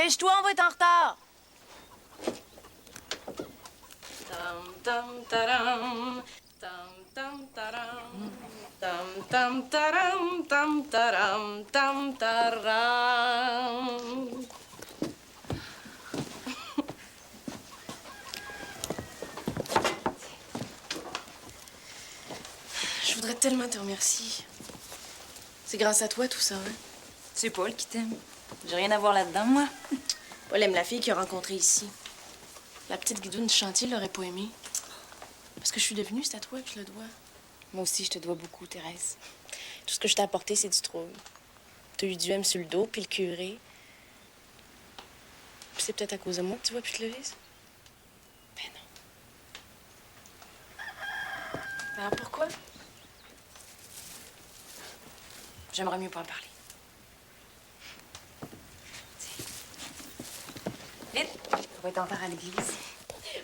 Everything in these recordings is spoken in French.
Dépêche-toi, on va être en retard. Tam tam taram, tam tam taram, tam tam taram, tam taram, tam taram. Je voudrais tellement te remercier. C'est grâce à toi tout ça, hein? C'est Paul qui t'aime. J'ai rien à voir là-dedans, moi. Paul aime la fille qu'il a rencontrée ici. La petite guidoune du chantier l'aurait pas aimée. Parce que je suis devenue, c'est à toi que je le dois. Moi aussi, je te dois beaucoup, Thérèse. Tout ce que je t'ai apporté, c'est du trouble. T'as eu du M sur le dos, puis le curé. Puis c'est peut-être à cause de moi que tu vois plus te lever, ça? Ben non. Alors pourquoi? J'aimerais mieux pas en parler. Vite, on va être en retard à l'église.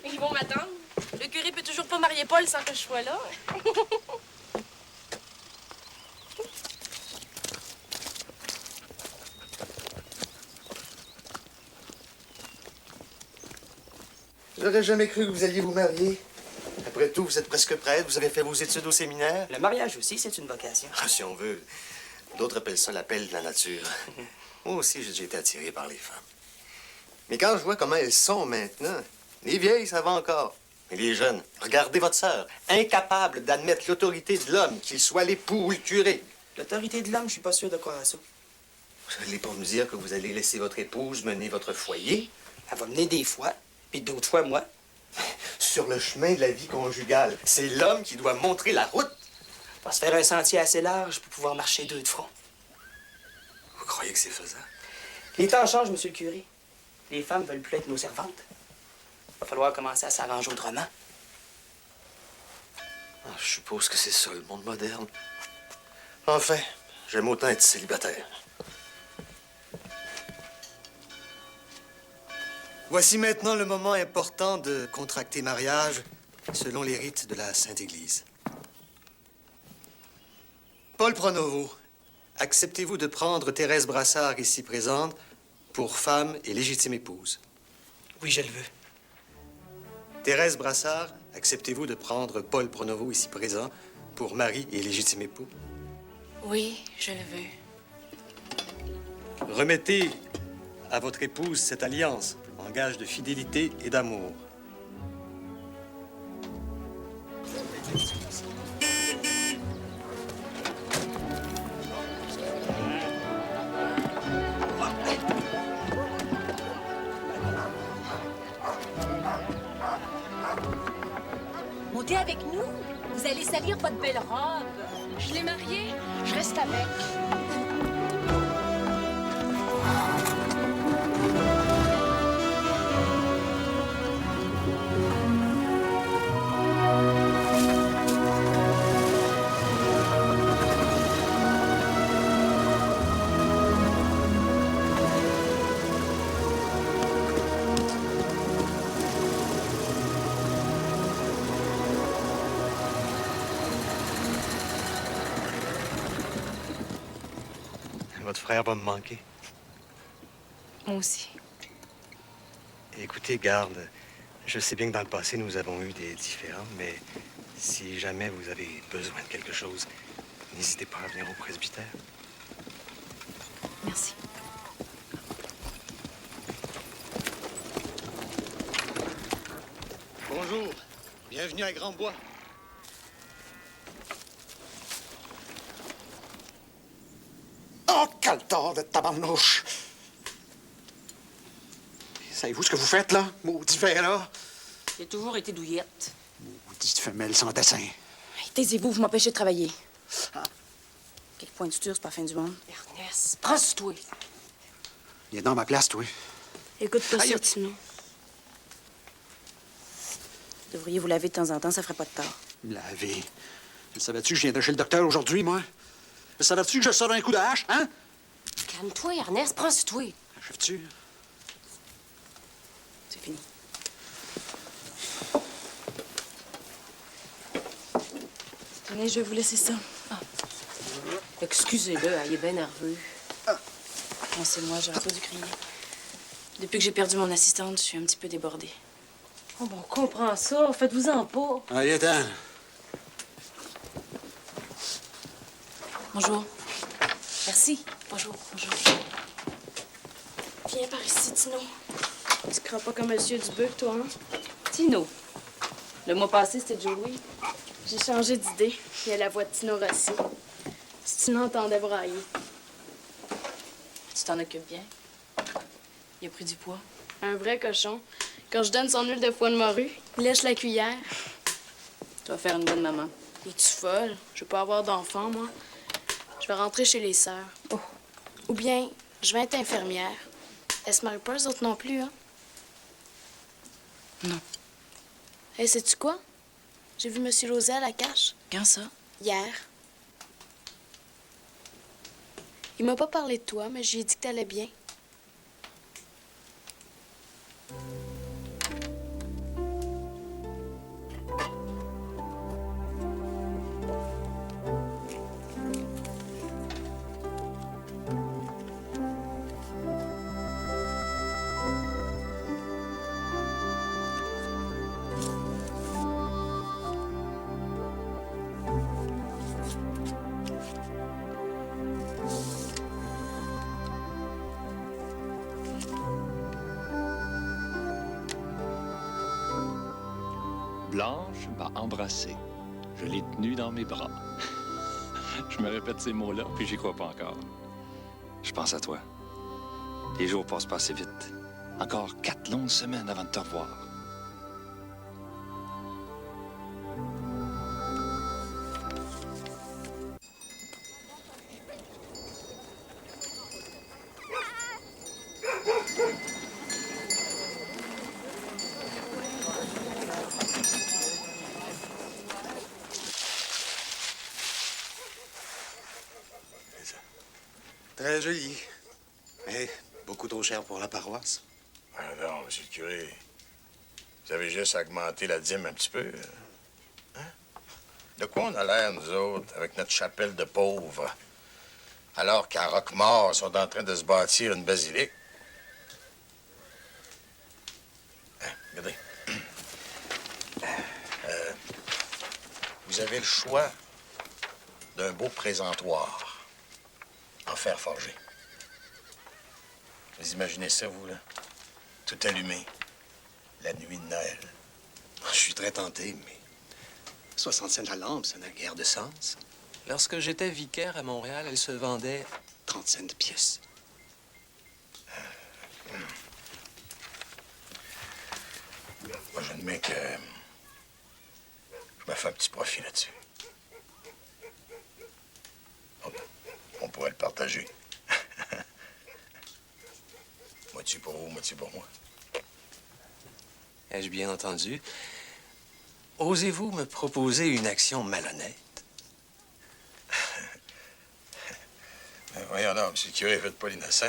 Ils vont m'attendre. Le curé peut toujours pas marier Paul sans que je sois là. J'aurais jamais cru que vous alliez vous marier. Après tout, vous êtes presque prête, vous avez fait vos études au séminaire. Le mariage aussi, c'est une vocation. Ah, si on veut. D'autres appellent ça l'appel de la nature. Moi aussi, j'ai déjà été attiré par les femmes. Mais quand je vois comment elles sont maintenant, les vieilles, ça va encore. Mais les jeunes, regardez votre sœur, incapable d'admettre l'autorité de l'homme, qu'il soit l'époux ou le curé. L'autorité de l'homme, je suis pas sûr de croire à ça. Vous allez pas me dire que vous allez laisser votre épouse mener votre foyer? Elle va mener des fois, puis d'autres fois, moi. Sur le chemin de la vie conjugale, c'est l'homme qui doit montrer la route. On va se faire un sentier assez large pour pouvoir marcher deux de front. Vous croyez que c'est faisable? Les temps changent, monsieur le curé. Les femmes veulent plus être nos servantes. Il va falloir commencer à s'arranger autrement. Ah, je suppose que c'est ça, le monde moderne. Enfin, j'aime autant être célibataire. Voici maintenant le moment important de contracter mariage selon les rites de la Sainte Église. Paul Pronovo, acceptez-vous de prendre Thérèse Brassard ici présente pour femme et légitime épouse? Oui, je le veux. Thérèse Brassard, acceptez-vous de prendre Paul Pronovo ici présent pour mari et légitime époux? Oui, je le veux. Remettez à votre épouse cette alliance en gage de fidélité et d'amour. Montez avec nous. Vous allez salir votre belle robe. Je l'ai marié, je reste avec. Votre frère va me manquer. Moi aussi. Écoutez, garde, je sais bien que dans le passé, nous avons eu des différends, mais si jamais vous avez besoin de quelque chose, n'hésitez pas à venir au presbytère. Merci. Bonjour. Bienvenue à Grand-Bois. Oh, caltard de tabarnouche! Savez-vous ce que vous faites, là, maudit là? J'ai toujours été douillette. Maudite femelle sans dessin. Hey, taisez-vous, vous m'empêchez de travailler. Quelques points de suture, c'est pas la fin du monde. Ernest, prends sur toi. Viens dans ma place, toi. Écoute pas Aïe. ça, Tino. Devriez vous laver de temps en temps, ça ferait pas de tort. Me laver. Le savais-tu que je viendrais chez le docteur aujourd'hui, moi? Le savais-tu que je sors un coup de hache, hein? Calme-toi, Ernest, prends sur toi. Achèves-tu? C'est fini. Tenez, je vais vous laisser ça. Excusez-le, il est bien nerveux. Non, c'est moi, j'aurais pas dû crier. Depuis que j'ai perdu mon assistante, je suis un petit peu débordée. Oh, bon, on comprend ça. Faites-vous-en pas. Allez, attends. Bonjour. Merci. Bonjour. Viens par ici, Tino. Tu crois pas comme Monsieur Dubuc, toi, hein? Tino. Le mois passé, c'était Joey. J'ai changé d'idée. Il y a la voix de Tino Rossi. Si Tino entendait brailler. Tu t'en occupes bien? Il a pris du poids. Un vrai cochon. Quand je donne son huile de foie de morue, il lèche la cuillère. Tu vas faire une bonne maman. Es-tu folle? Je veux pas avoir d'enfant, moi. Je vais rentrer chez les sœurs. Oh. Ou bien, je vais être infirmière. Elles se marient pas, eux autres non plus, hein? Non. Hey, sais-tu quoi? J'ai vu Monsieur Lozé à la cache. Quand ça? Hier. Il m'a pas parlé de toi, mais j'ai dit que t'allais bien. Blanche m'a embrassé. Je l'ai tenue dans mes bras. Je me répète ces mots-là, puis j'y crois pas encore. Je pense à toi. Les jours passent pas assez vite. Encore 4 longues semaines avant de te revoir. Très joli. Mais beaucoup trop cher pour la paroisse. Ah non, monsieur le curé. Vous avez juste augmenté la dîme un petit peu. Hein? De quoi on a l'air, nous autres, avec notre chapelle de pauvres, alors qu'à Roquemort, ils sont en train de se bâtir une basilique? Hein, regardez. Vous avez le choix d'un beau présentoir en fer forgé. Vous imaginez ça, vous, là? Tout allumé. La nuit de Noël. Je suis très tenté, mais 60 cents la lampe, ça n'a guère de sens. Lorsque j'étais vicaire à Montréal, elle se vendait 30 cents de pièce. Moi, j'admets que je me fais un petit profit là-dessus. On pourrait le partager. Moitié pour vous, moitié pour moi. Ai-je bien entendu? Osez-vous me proposer une action malhonnête? Voyons donc, monsieur le curé, faites pas l'innocent.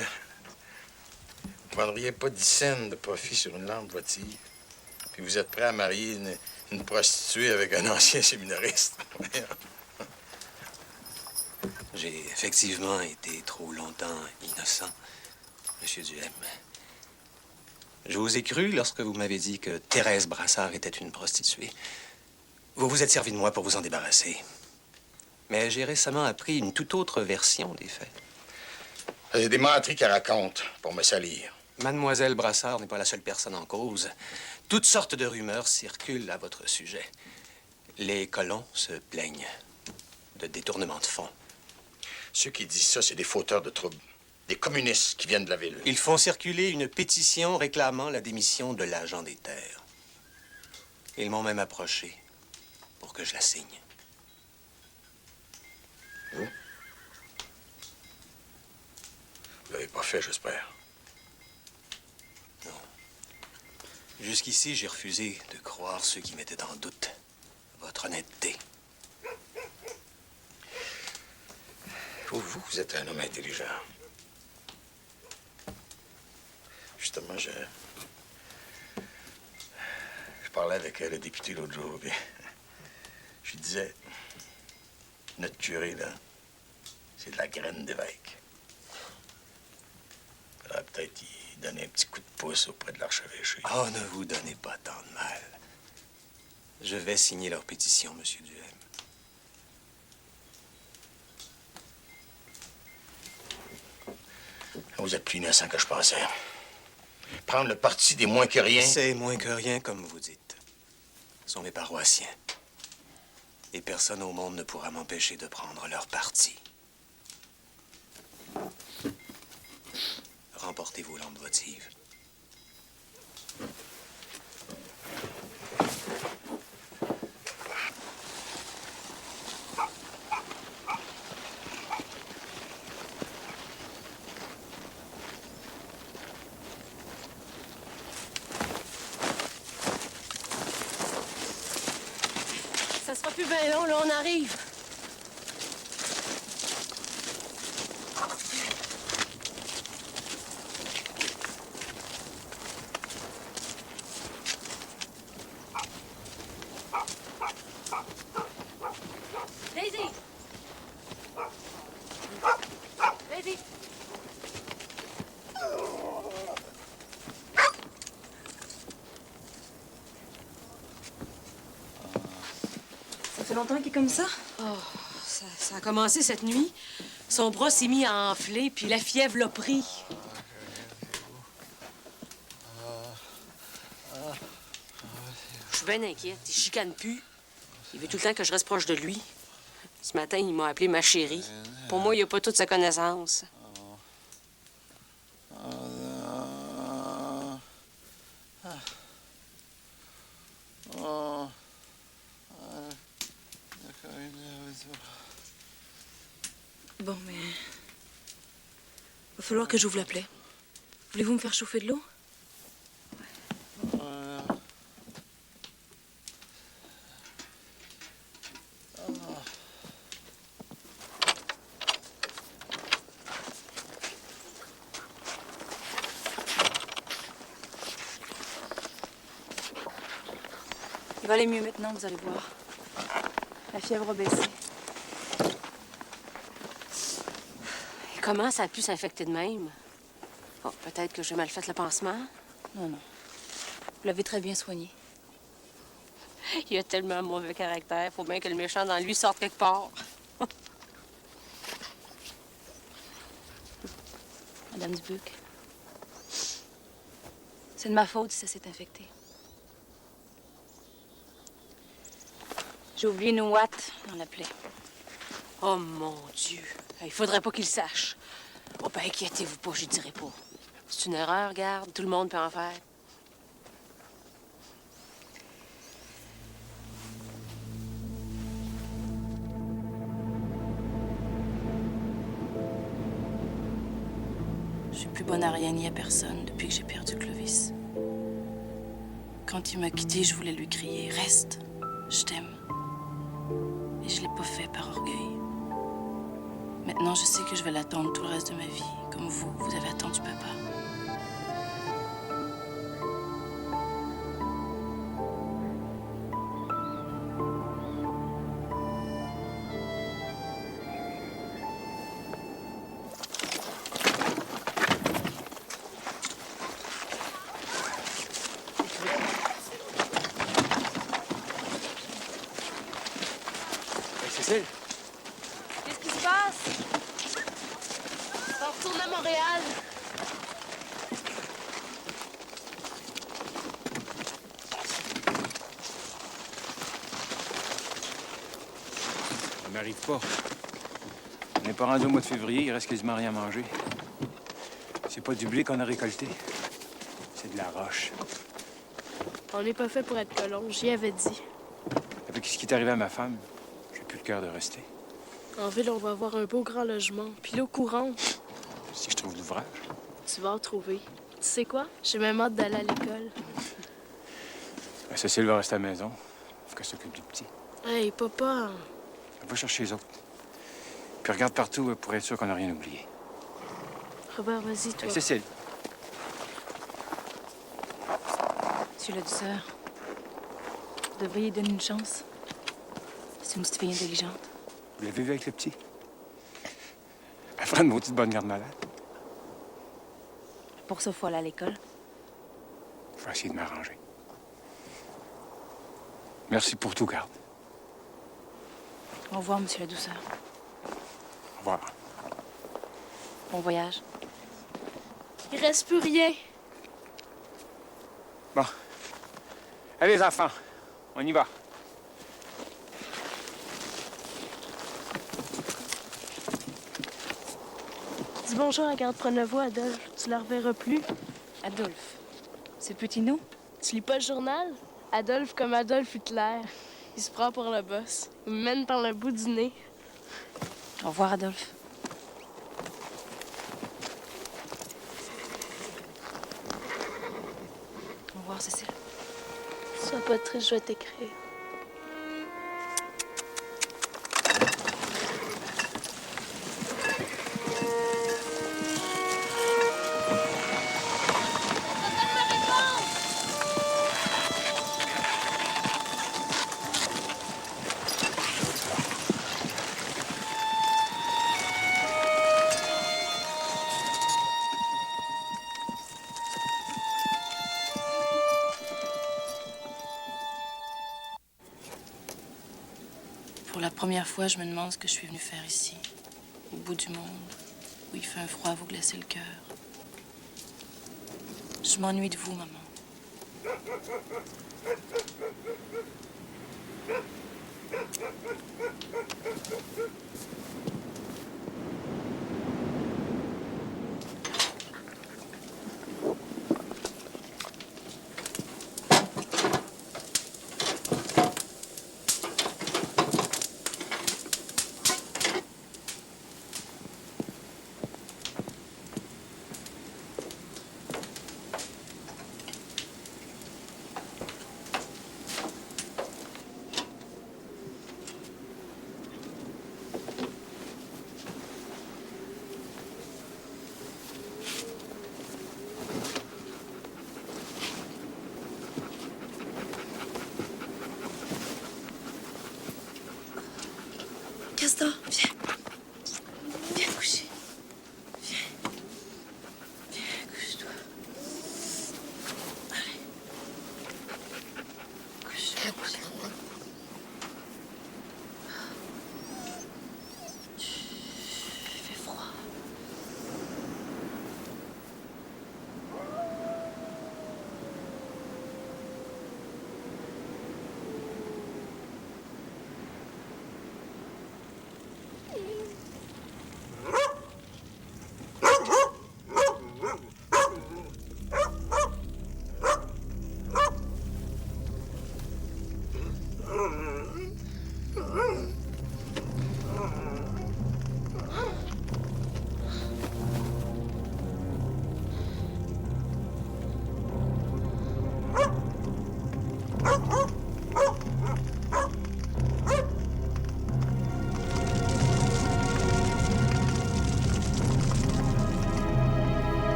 Vous ne vendriez pas 10 cents de profit sur une lampe votive. Puis vous êtes prêt à marier une prostituée avec un ancien séminariste. J'ai effectivement été trop longtemps innocent, Monsieur Duhem. Je vous ai cru lorsque vous m'avez dit que Thérèse Brassard était une prostituée. Vous vous êtes servi de moi pour vous en débarrasser. Mais j'ai récemment appris une toute autre version des faits. Il y a des menteries qu'elle raconte pour me salir. Mademoiselle Brassard n'est pas la seule personne en cause. Toutes sortes de rumeurs circulent à votre sujet. Les colons se plaignent de détournement de fonds. Ceux qui disent ça, c'est des fauteurs de troubles. Des communistes qui viennent de la ville. Ils font circuler une pétition réclamant la démission de l'agent des terres. Ils m'ont même approché pour que je la signe. Vous? Vous l'avez pas fait, j'espère. Non. Jusqu'ici, j'ai refusé de croire ceux qui mettaient en doute votre honnêteté. Vous êtes un homme intelligent. Justement, je parlais avec le député l'autre jour, puis je lui disais, notre curé, là, c'est de la graine d'évêque. Alors peut-être qu'il donner un petit coup de pouce auprès de l'archevêché. Oh, ne vous donnez pas tant de mal. Je vais signer leur pétition, Monsieur Duhem. Vous êtes plus innocent que je pensais. Prendre le parti des moins que rien. C'est moins que rien, comme vous dites. Ce sont mes paroissiens. Et personne au monde ne pourra m'empêcher de prendre leur parti. Remportez vos lampes votives. Ça sera plus bien long, là, on arrive. Daisy! Daisy! Ça fait longtemps qu'il est comme ça? Oh, ça a commencé cette nuit. Son bras s'est mis à enfler, puis la fièvre l'a pris. Je suis bien inquiète. Il chicane plus. Il veut tout le temps que je reste proche de lui. Ce matin, il m'a appelé ma chérie. Pour moi, il n'a pas toute sa connaissance. Bon, mais... Va falloir que j'ouvre la plaie. Voulez-vous me faire chauffer de l'eau? Il va aller mieux maintenant, vous allez voir. La fièvre a baissé. Et comment ça a pu s'infecter de même? Bon, peut-être que j'ai mal fait le pansement. Non, non. Vous l'avez très bien soigné. Il a tellement un mauvais caractère. Faut bien que le méchant dans lui sorte quelque part. Madame Dubuc. C'est de ma faute si ça s'est infecté. J'ai oublié une ouate dans la plaie. Oh, mon Dieu. Il faudrait pas qu'il sache. Oh, ben, inquiétez-vous pas, je dirai pas. C'est une erreur, regarde. Tout le monde peut en faire. Je suis plus bonne à rien ni à personne depuis que j'ai perdu Clovis. Quand il m'a quittée, je voulais lui crier « Reste, je t'aime ». Et je l'ai pas fait par orgueil. Maintenant, je sais que je vais l'attendre tout le reste de ma vie, comme vous avez attendu papa. Cécile? Qu'est-ce qui se passe? On retourne à Montréal. Ça m'arrive pas. On n'est pas rendu au mois de février, il reste quasiment rien à manger. C'est pas du blé qu'on a récolté. C'est de la roche. On n'est pas fait pour être colons, j'y avais dit. Avec ce qui est arrivé à ma femme, j'ai plus le cœur de rester. En ville, on va avoir un beau grand logement. Puis l'eau courante, Si je trouve l'ouvrage. tu vas en trouver. Tu sais quoi? J'ai même hâte d'aller à l'école. Ben, Cécile va rester à la maison. Faut qu'elle s'occupe du petit. Hey, papa! Va chercher les autres. Puis regarde partout pour être sûr qu'on n'a rien oublié. Robert, vas-y, toi. Hey, Cécile. Monsieur le douceur, vous devriez lui donner une chance. C'est une petite fille intelligente. Vous l'avez vu avec le petit? Elle fera une maudite bonne garde malade. pour ça, faut aller à l'école. Je vais essayer de m'arranger. Merci pour tout, garde. Au revoir, monsieur la douceur. Au revoir. Bon voyage. Il reste plus rien. Bon. Allez, les enfants, on y va. Dis bonjour à garde Pronevoix, Adolphe. Tu la reverras plus. Adolphe, c'est petit nous? Tu lis pas le journal? Adolphe comme Adolphe Hitler. Il se prend pour le boss. Il me mène par le bout du nez. Au revoir, Adolphe. Au revoir, Cécile. Sois pas triste, je vais t'écrire. Pour la première fois, je me demande ce que je suis venue faire ici, au bout du monde, où il fait un froid à vous glacer le cœur. Je m'ennuie de vous, maman.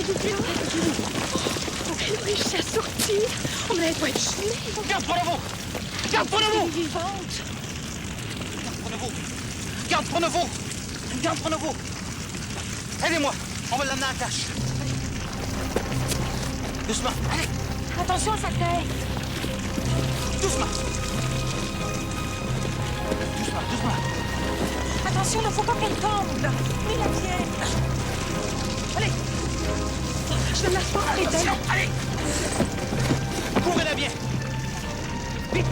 du bureau. On a réussi à sortir. On n'avait pas échoué. Garde, prenez-vous! Garde, prenez-vous! Vivante. Garde, prenez-vous! Garde, prenez-vous! Aidez-moi! On va l'amener à la cache. Doucement, allez! Attention à sa tête. Doucement! Doucement, doucement! Attention, il ne faut pas qu'elle tombe. Mais la vienne. Allez! Je ne lâche pas arrêter. Allez! Courez-la bien! Vite!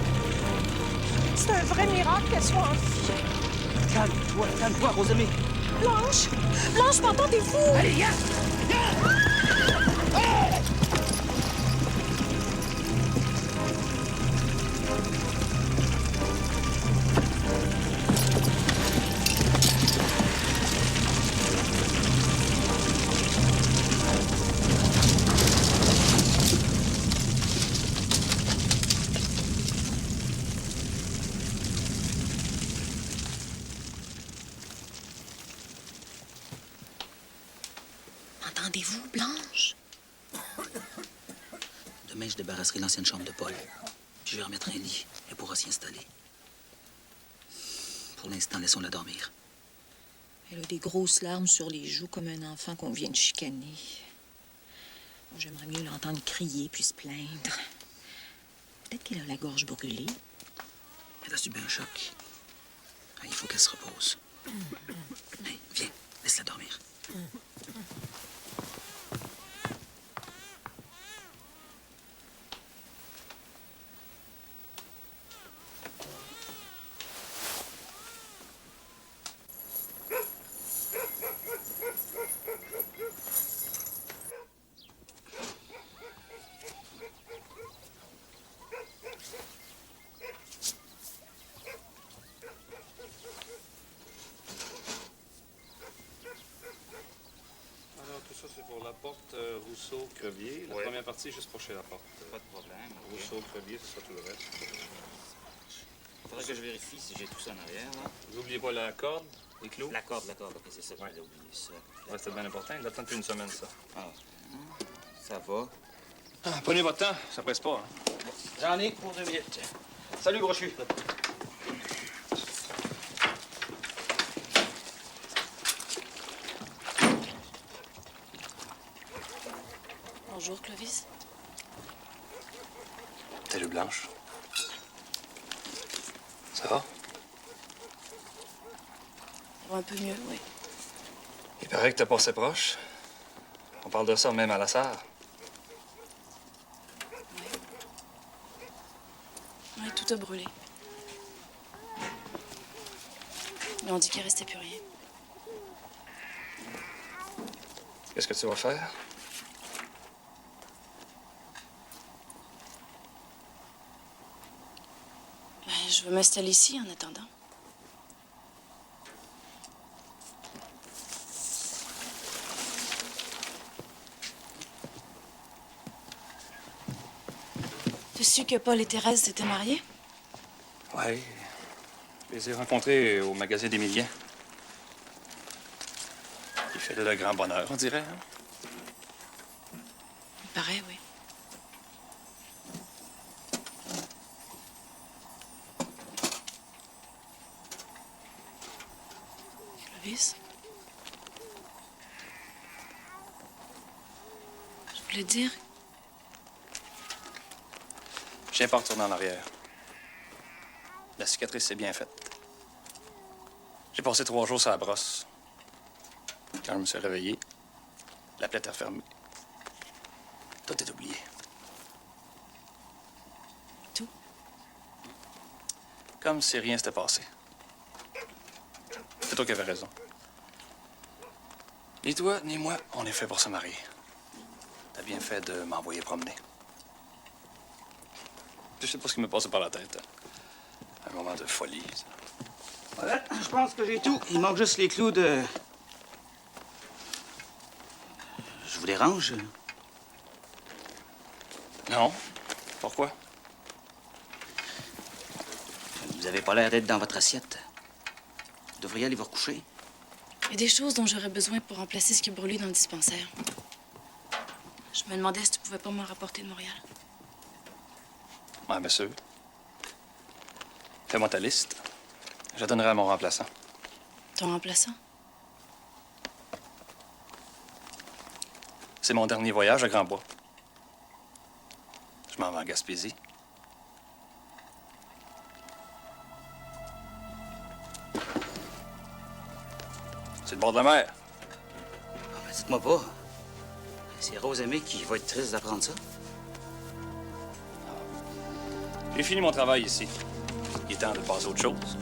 C'est un vrai miracle qu'elle soit en vie. Calme-toi, Rosemée! Blanche! Blanche, m'entendez-vous? Allez, viens! Entendez-vous, Blanche? Demain, je débarrasserai l'ancienne chambre de Paul. Puis je vais remettre un lit. Elle pourra s'y installer. Pour l'instant, laissons-la dormir. Elle a des grosses larmes sur les joues comme un enfant qu'on vient de chicaner. J'aimerais mieux l'entendre crier puis se plaindre. Peut-être qu'elle a la gorge brûlée. Elle a subi un choc. Ah, il faut qu'elle se repose. Hey, viens, laisse-la dormir. C'est pour la porte Rousseau-Crevier. La première partie est juste proche la porte. Pas de problème. Rousseau-Crevier, ce sera tout le reste. Il faudrait que je vérifie si j'ai tout ça en arrière. Là. N'oubliez pas la corde, les clous. La corde, ok, c'est ça, j'avais oublié ça. Ouais, c'était bien important. Il attend depuis une semaine, ça. Ah, ça va. Ah, prenez votre temps, ça presse pas. Hein. J'en ai pour 2 minutes. Salut, Brochu. Bonjour, Clovis. Salut, Blanche. Ça va? Ça va un peu mieux, oui. Il paraît que t'as passé proche. On parle de ça même à la sarre. Oui, tout a brûlé. Mais on dit qu'il restait plus rien. Qu'est-ce que tu vas faire? Je veux m'installer ici en attendant. Tu as su que Paul et Thérèse s'étaient mariés? Oui. Je les ai rencontrés au magasin d'Émilien. Il fait de le grand bonheur, on dirait. Hein? Il paraît, oui. Clovis? Je voulais dire... Je viens pas retourner en arrière. La cicatrice s'est bien faite. J'ai passé 3 jours sur la brosse. Quand je me suis réveillé, la plaie était refermée. Tout est oublié. Tout? Comme si rien s'était passé. C'est toi qui avais raison. Ni toi, ni moi, on est fait pour se marier. T'as bien fait de m'envoyer promener. Je sais pas ce qui me passait par la tête. Hein. Un moment de folie, ça. Voilà, je pense que j'ai tout. Il manque juste les clous de... Je vous dérange? Non. Pourquoi? Vous avez pas l'air d'être dans votre assiette. Vous devriez aller vous recoucher. Il y a des choses dont j'aurais besoin pour remplacer ce qui a brûlé dans le dispensaire. Je me demandais si tu pouvais pas m'en rapporter de Montréal. Ouais, bien sûr. Fais-moi ta liste. Je la donnerai à mon remplaçant. Ton remplaçant? C'est mon dernier voyage à Grand-Bois. Je m'en vais en Gaspésie. C'est le bord de la mer. Dites-moi pas. C'est Rose Aimée qui va être triste d'apprendre ça. J'ai fini mon travail ici. Il est temps de passer à autre chose.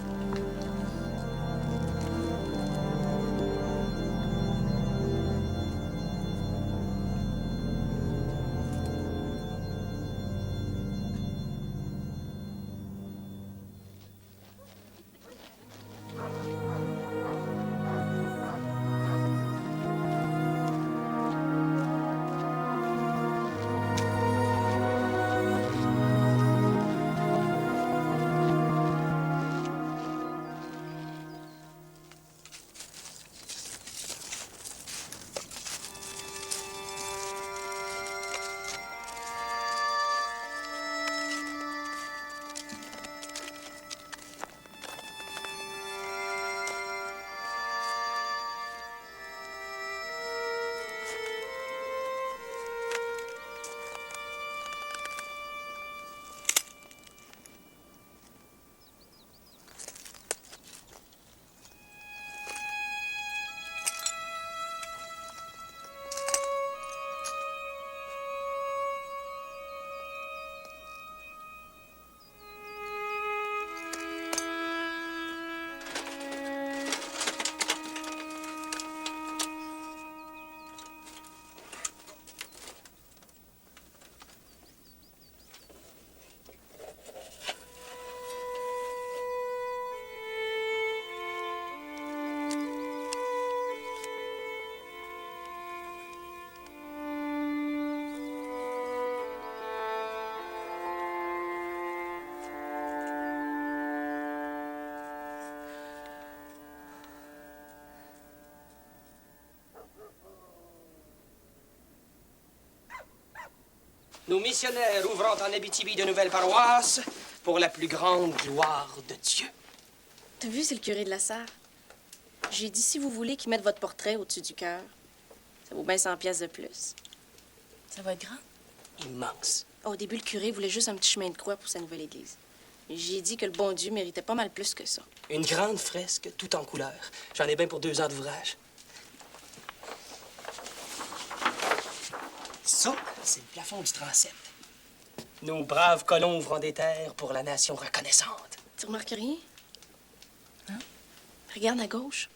Nos missionnaires ouvrant en Abitibi de nouvelles paroisses pour la plus grande gloire de Dieu. T'as vu, c'est le curé de la Serre. J'ai dit, si vous voulez qu'il mette votre portrait au-dessus du cœur, ça vaut bien 100 piastres de plus. Ça va être grand? Immense. Au début, le curé voulait juste un petit chemin de croix pour sa nouvelle église. J'ai dit que le bon Dieu méritait pas mal plus que ça. Une grande fresque, tout en couleur. J'en ai bien pour 2 ans d'ouvrage. Ça, c'est le plafond du transept. Nos braves colons ouvrant des terres pour la nation reconnaissante. Tu remarques rien? Hein? Regarde à gauche.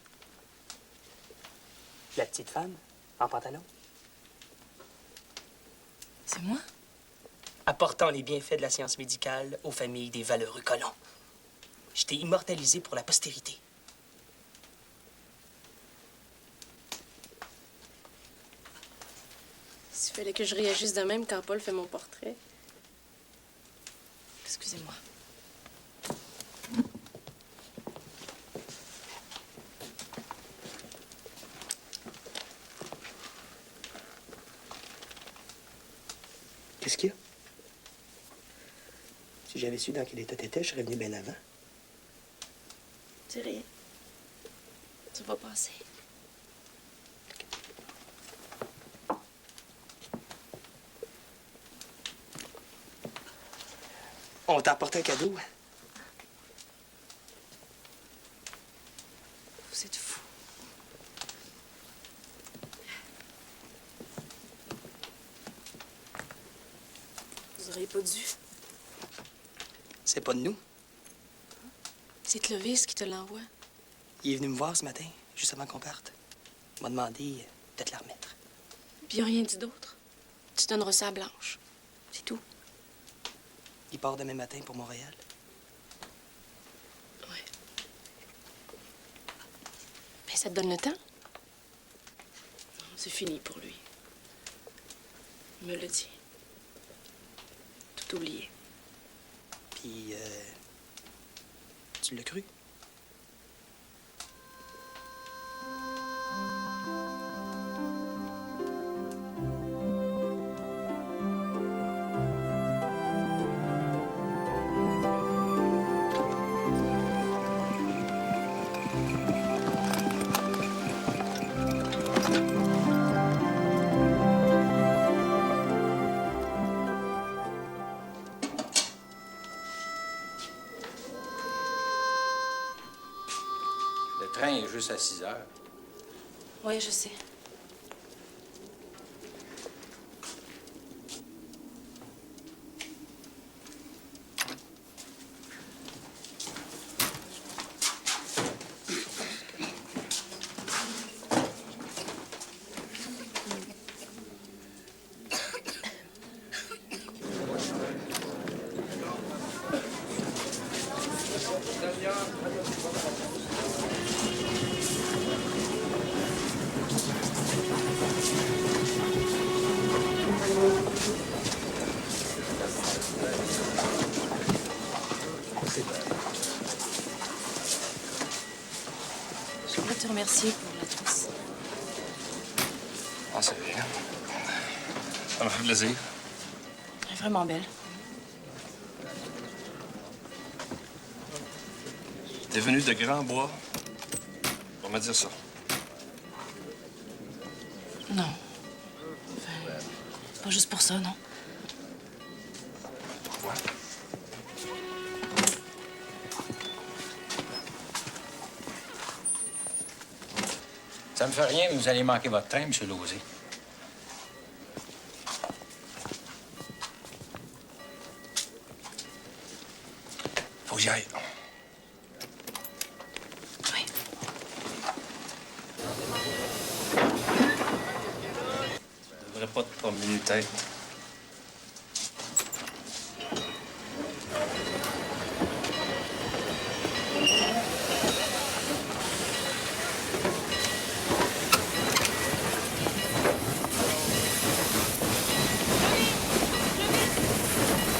La petite femme, en pantalon. C'est moi? Apportant les bienfaits de la science médicale aux familles des valeureux colons. Je t'ai immortalisé pour la postérité. S'il fallait que je réagisse de même quand Paul fait mon portrait. Excusez-moi. Qu'est-ce qu'il y a? Si j'avais su dans quel état t'étais, je serais venu bien avant. C'est rien. Ça va passer. On t'a apporté un cadeau. Vous êtes fous. Vous auriez pas dû. C'est pas de nous. C'est Clovis qui te l'envoie. Il est venu me voir ce matin, juste avant qu'on parte. Il m'a demandé de te la remettre. Puis il a rien dit d'autre. Tu donneras ça à Blanche. C'est tout. Il part demain matin pour Montréal. Ouais. Ben, ça te donne le temps? Non, c'est fini pour lui. Il me l'a dit. Tout oublié. Puis, tu l'as cru? Le train est juste à 6 heures. Oui, je sais. Je voudrais te remercier pour la trousse. Ah, c'est bien. Ça m'a fait plaisir. Elle est vraiment belle. T'es venu de Grand Bois pour me dire ça. Non. Enfin, pas juste pour ça, non. Pourquoi? Ça me fait rien, mais vous allez manquer votre train, M. Lauzé. Faut que j'y aille. Oui. Tu devrais pas te promener une tête.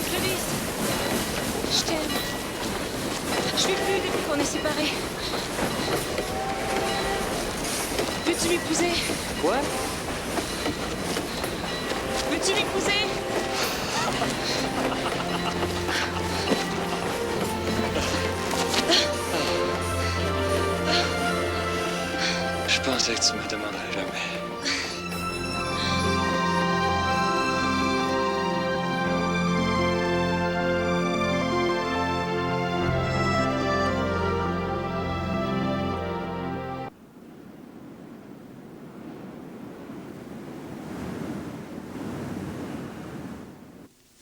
Clovis, je t'aime. Je vis plus depuis qu'on est séparés. Veux-tu m'épouser? Quoi? Veux-tu m'épouser? Je pensais que tu me demanderais jamais.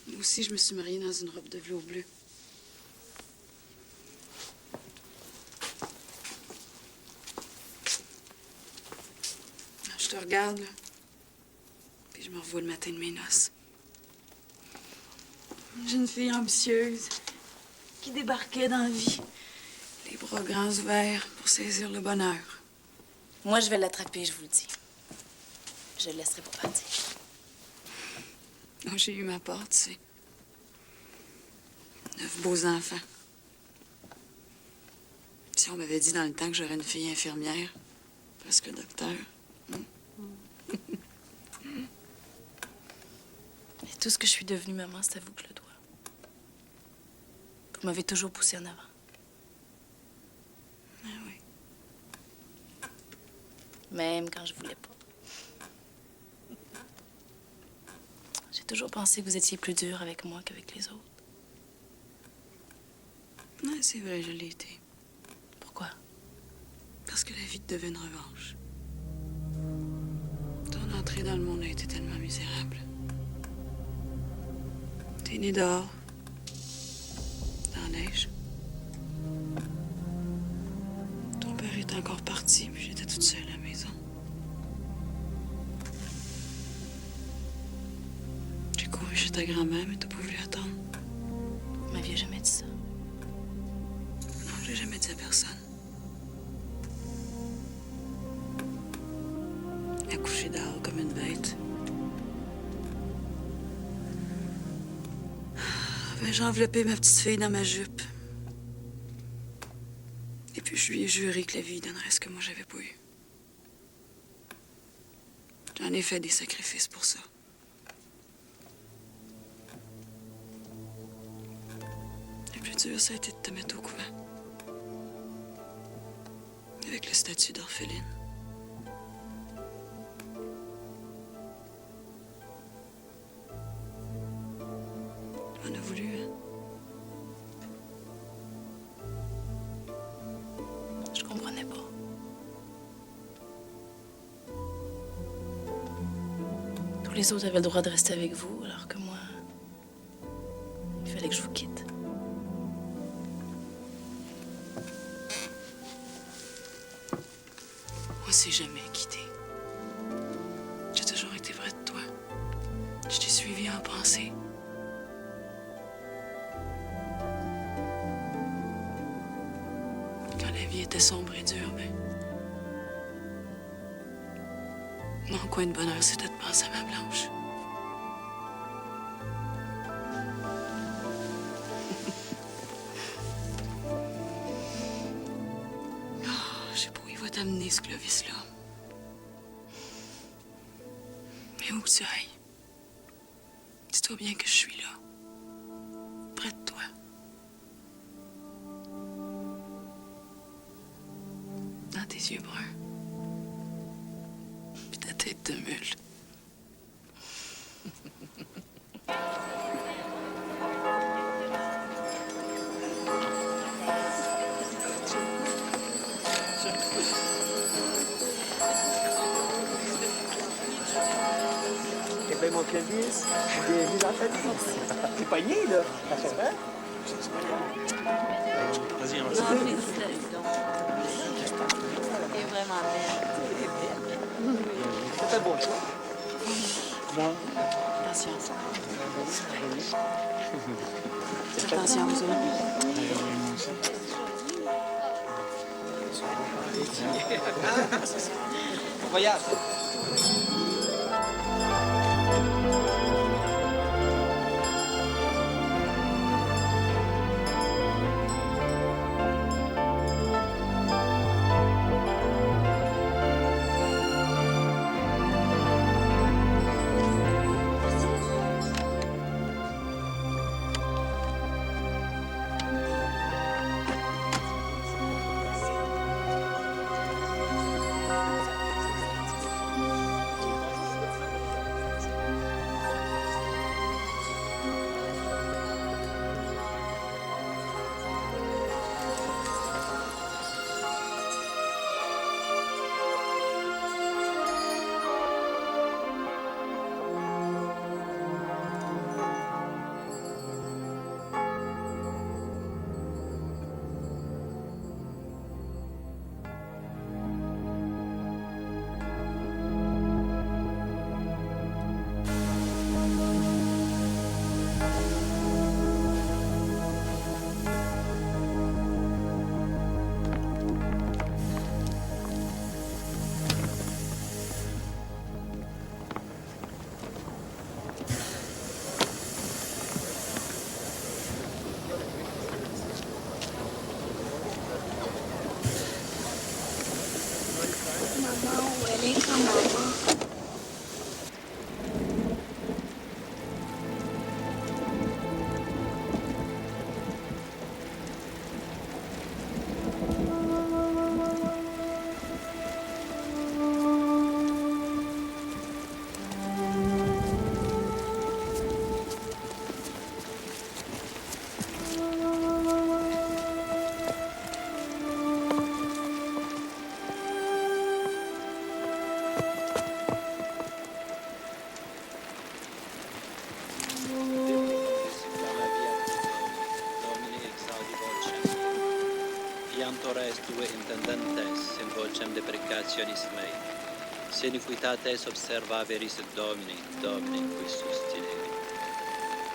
Moi aussi, je me suis mariée dans une robe de velours bleu. Je te regarde, là. Puis je me revois le matin de mes noces. Une jeune fille ambitieuse qui débarquait dans la vie. Les bras grands ouverts pour saisir le bonheur. Moi, je vais l'attraper, je vous le dis. Je le laisserai pas partir. Oh, j'ai eu ma part, tu sais. 9 beaux enfants. Si on m'avait dit dans le temps que j'aurais une fille infirmière, presque docteur. Et tout ce que je suis devenue, maman, c'est à vous que je le dois. Vous m'avez toujours poussée en avant. Ah oui. Même quand je voulais pas. J'ai toujours pensé que vous étiez plus dur avec moi qu'avec les autres. Ouais, c'est vrai, je l'ai été. Pourquoi? Parce que la vie te devait une revanche. Ton entrée dans le monde a été tellement misérable. T'es né dehors, dans la neige. Ton père est encore parti, puis j'étais toute seule à la maison. J'ai couru chez ta grand-mère, mais t'as pas voulu attendre. Vous m'aviez jamais dit ça. Non, j'ai jamais dit à personne. Accouché dehors comme une bête. Ben, j'ai enveloppé ma petite fille dans ma jupe. Et puis je lui ai juré que la vie donnerait ce que moi j'avais pas eu. J'en ai fait des sacrifices pour ça. Le plus dur, ça a été de te mettre au couvent. Avec le statut d'orpheline. On a voulu, hein? Je comprenais pas. les autres avaient le droit de rester avec vous, alors que moi, il fallait que je vous quitte. On s'est jamais quitté. J'ai toujours été près de toi. Je t'ai suivi en pensée. Quand la vie était sombre et dure, ben... mon coin de bonheur, c'était de penser à ma Blanche. Oh, je sais pas où il va t'amener, ce Clovis-là. Mais où que tu ailles, dis-toi bien que je suis là, près de toi. Dans tes yeux bruns. Puis ta tête de mule. Eh bien, mon Clovis, bienvenue dans ta vie. T'es pogné, là. Ça fait bien? Vas-y, on va. C'est vraiment belle. C'est un beau choix. Bon. Attention. Attention, vous autres. On voyage. Tue intendentes in vocem deprecationis mei, siniquitates observa veris Domini, Domini qui sustineri.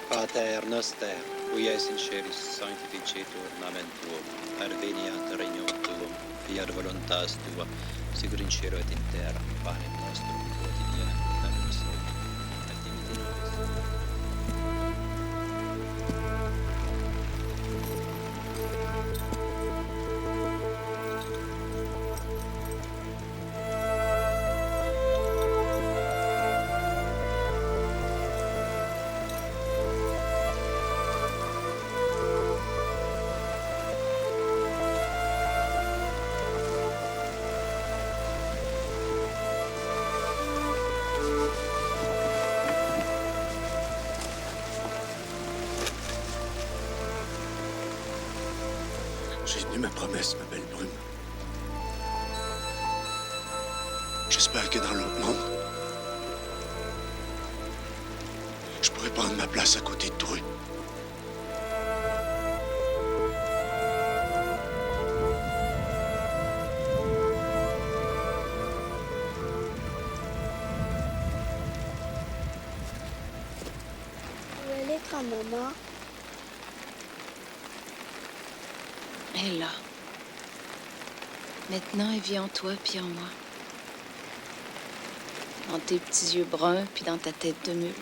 Pater noster, qui es in celis sanctificetur nomen tuum, adveniat regnum tuum, fiat voluntas tua, sicut in cielo et in terra, panem nostrum quotidianum da nobis hodie, et dimitte nobis. J'ai tenu ma promesse, ma belle Brume. J'espère que dans l'autre monde, prendre ma place à côté de toi. Où elle est, grand-maman? Elle est là. Maintenant, elle vit en toi puis en moi. Dans tes petits yeux bruns puis dans ta tête de mule.